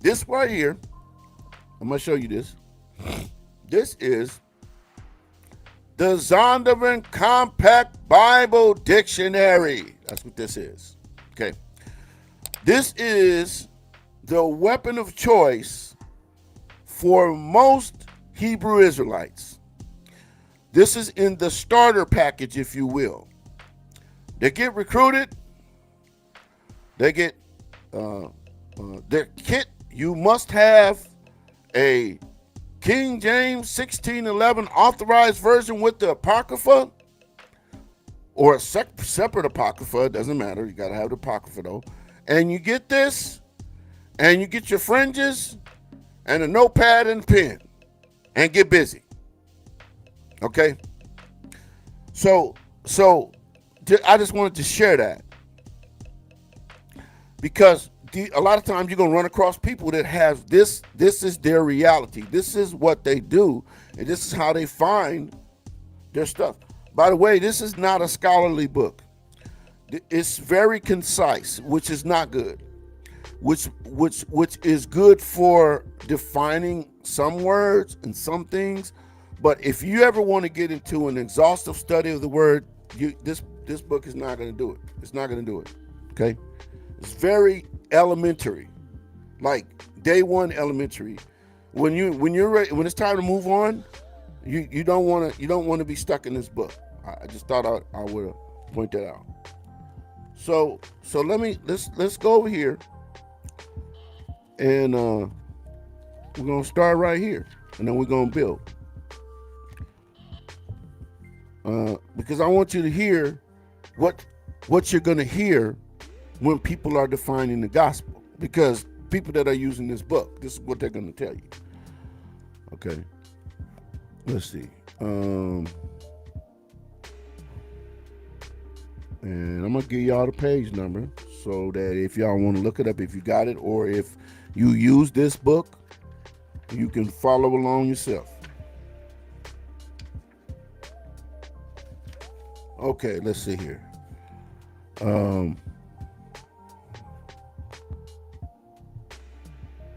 This right here, I'm going to show you this. This is the Zondervan Compact Bible Dictionary. That's what this is. Okay. This is the weapon of choice for most Hebrew Israelites. This is in the starter package, if you will. They get recruited. They get their kit. You must have a King James 1611 authorized version with the Apocrypha, or a separate Apocrypha. It doesn't matter. You got to have the Apocrypha, though. And you get this, and you get your fringes and a notepad and pen, and get busy. Okay? So I just wanted to share that, because a lot of times you're going to run across people that have this. This is their reality. This is what they do, and this is how they find their stuff. By the way, this is not a scholarly book. It's very concise, which is not good. Which is good for defining some words and some things. But if you ever want to get into an exhaustive study of the word, this book is not going to do it. It's not going to do it. Okay? It's very elementary, like day one elementary. When you're ready, when it's time to move on, you don't want to be stuck in this book. I just thought I would point that out. So let's go over here, and we're gonna start right here, and then we're gonna build. Because I want you to hear what you're gonna hear when people are defining the gospel, because people that are using this book, this is what they're going to tell you. Okay, let's see. And I'm going to give y'all the page number so that if y'all want to look it up, if you got it, or if you use this book, you can follow along yourself. Okay, let's see here.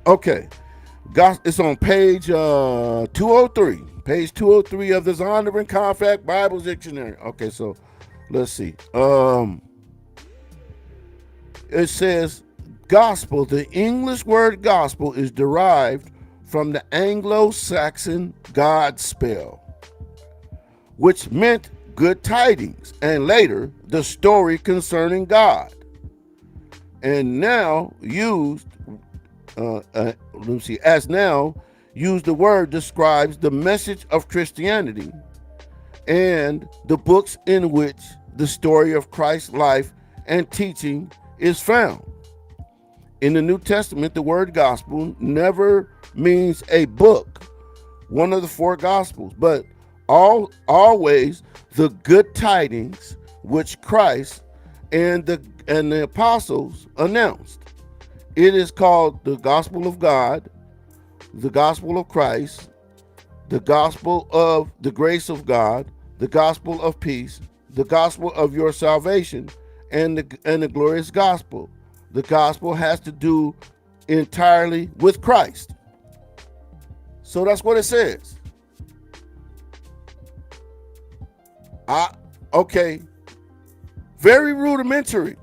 Okay, it's on page 203. Page 203 of the Zondervan Compact Bible Dictionary. Okay, so let's see. It says gospel. The English word gospel is derived from the Anglo-Saxon God spell, which meant good tidings, and later the story concerning God, and now used. As now used, the word describes the message of Christianity and the books in which the story of Christ's life and teaching is found. In the New Testament, the word gospel never means a book, one of the four gospels, but always the good tidings which Christ and the apostles announced. It is called the gospel of God, the gospel of Christ, the gospel of the grace of God, the gospel of peace, the gospel of your salvation, and the glorious gospel. The gospel has to do entirely with Christ. So that's what it says. Okay. Very rudimentary.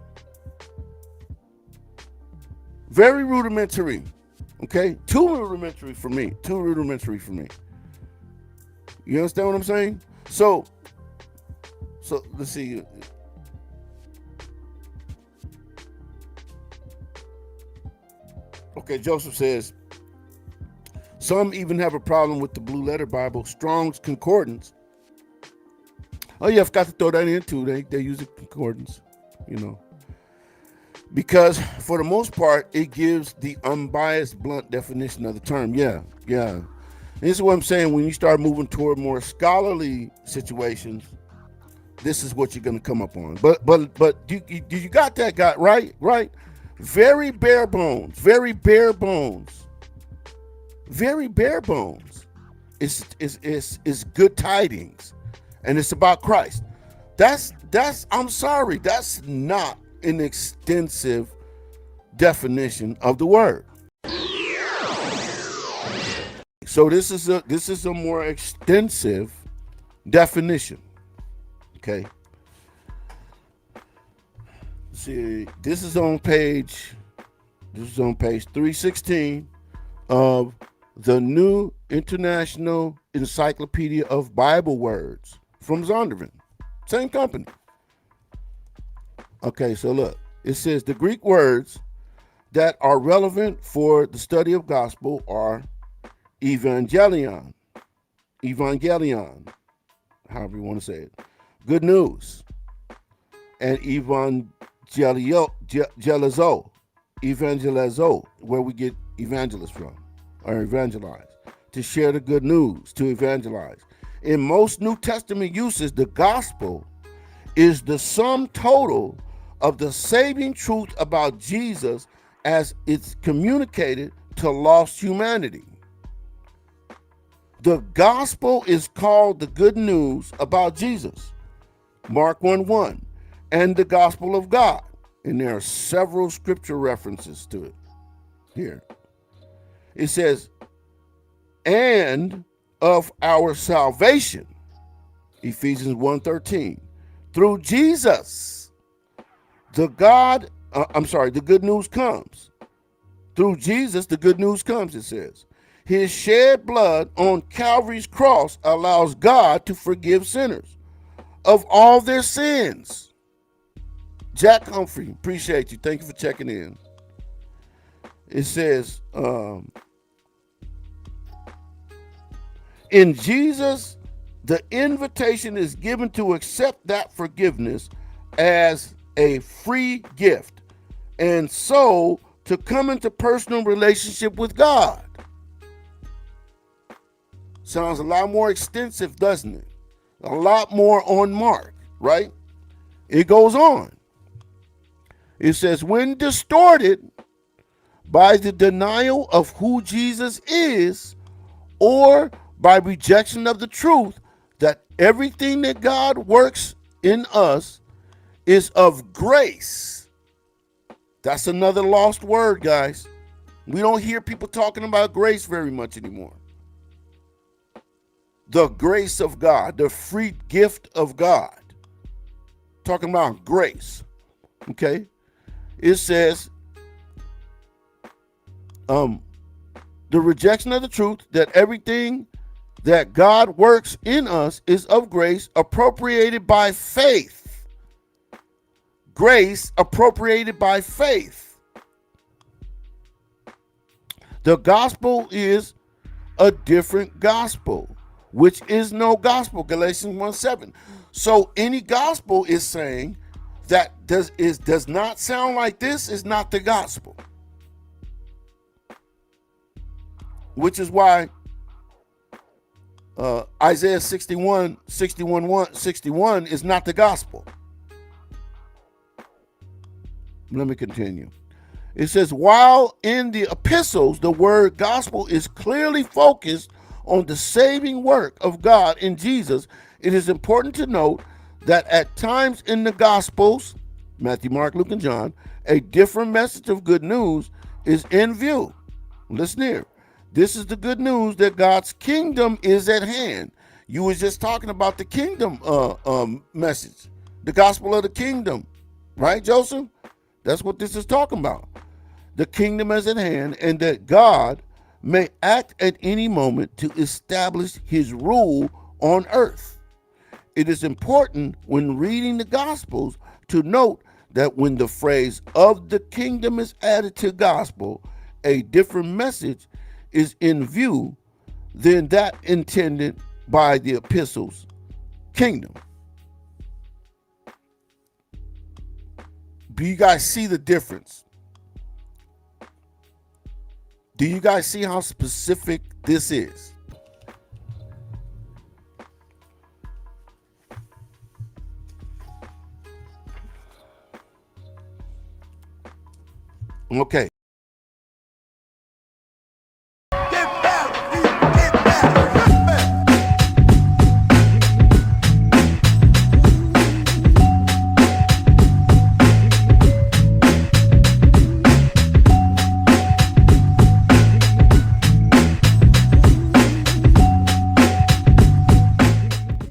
Very rudimentary. Okay? Too rudimentary for me. You understand what I'm saying? So let's see. Okay, Joseph says, some even have a problem with the Blue Letter Bible, Strong's Concordance. Oh yeah, I forgot to throw that in too. They use a concordance, because for the most part, it gives the unbiased, blunt definition of the term. Yeah. And this is what I'm saying. When you start moving toward more scholarly situations, this is what you're going to come up on. But you got that guy right? Very bare bones. It's good tidings, and it's about Christ. That's I'm sorry, that's not an extensive definition of the word. So this is a more extensive definition. Okay. See, this is on page 316 of the New International Encyclopedia of Bible Words from Zondervan. Same company. Okay, so look, it says the Greek words that are relevant for the study of gospel are evangelion, however you want to say it, good news, and evangelizo, where we get evangelist from, or evangelize, to share the good news, to evangelize. In most New Testament uses, the gospel is the sum total of the saving truth about Jesus as it's communicated to lost humanity. The gospel is called the good news about Jesus, Mark 1:1, and the gospel of God. And there are several scripture references to it here. It says, and of our salvation, Ephesians 1:13, through Jesus, the good news comes. Through Jesus, the good news comes, it says. His shed blood on Calvary's cross allows God to forgive sinners of all their sins. Jack Humphrey, appreciate you. Thank you for checking in. It says, in Jesus, the invitation is given to accept that forgiveness as a free gift, and so to come into personal relationship with God. Sounds a lot more extensive, doesn't it? A lot more on mark, right? It goes on. It says, when distorted by the denial of who Jesus is, or by rejection of the truth that everything that God works in us is of grace. That's another lost word, guys. We don't hear people talking about grace very much anymore. The grace of God, the free gift of God. Talking about grace. Okay? It says, the rejection of the truth that everything that God works in us is of grace, appropriated by faith. Grace appropriated by faith. The gospel is a different gospel, which is no gospel, Galatians 1:7. So any gospel is saying that does not sound like this is not the gospel. Which is why Isaiah 61 is not the gospel. Let me continue. It says, while in the epistles, the word gospel is clearly focused on the saving work of God in Jesus, it is important to note that at times in the gospels, Matthew, Mark, Luke, and John, a different message of good news is in view. Listen here. This is the good news that God's kingdom is at hand. You was just talking about the kingdom message, the gospel of the kingdom, right, Joseph? That's what this is talking about. The kingdom is at hand, and that God may act at any moment to establish his rule on earth. It is important when reading the Gospels to note that when the phrase of the kingdom is added to gospel, a different message is in view than that intended by the epistles kingdom. Do you guys see the difference? Do you guys see how specific this is? Okay.